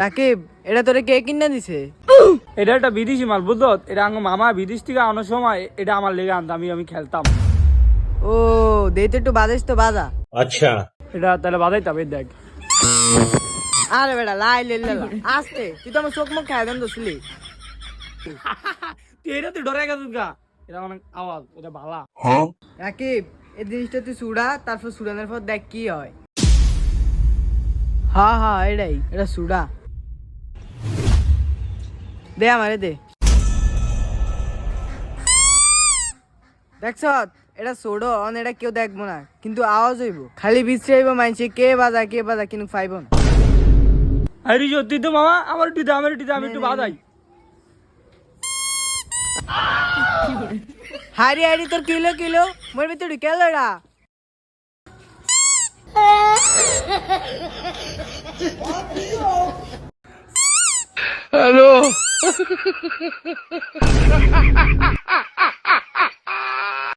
রাকিব, এটা তোরে কে কিনে দিছে? এটা একটা বিদেশি মাল বুঝলো, এটা আমার মামা বিদেশ থেকে আনার সময় এটা আমার লেগে আনতাম, আমি খেলতাম। ও দে তো একটু বাজাইস তো, বাজা। अच्छा। এটা তাহলে বাজাইতাম, এই দেখ। আরে বেটা লাই লেলা আস্তে, তুই তো আমার চোখ মুখ খাই দেন দোসলি। তুই এটা তুই ডরে গেছিস গা, এটা অনেক আওয়াজ, এটা ভালা। রাকিব, এই জিনিসটা তুই সুড়া, তারপর সুড়ানোর পর দেখ কি হয়। হ্যাঁ হ্যাঁ, এটাই, এটা সুড়া। দে আমারে দে। দেখছ, এটা সোডো অন, এটা কেউ দেখবো না, কিন্তু আওয়াজ হইব, খালি বিশ্রাইব মানছে কে বাজা কিন্তু পাইব না। আরে সত্যি তো মামা, আমার একটু দে, আমি একটু বাজাই। হারি হারি তোর কিলো মোর ভিতরে কেলো এটা। হ্যালো।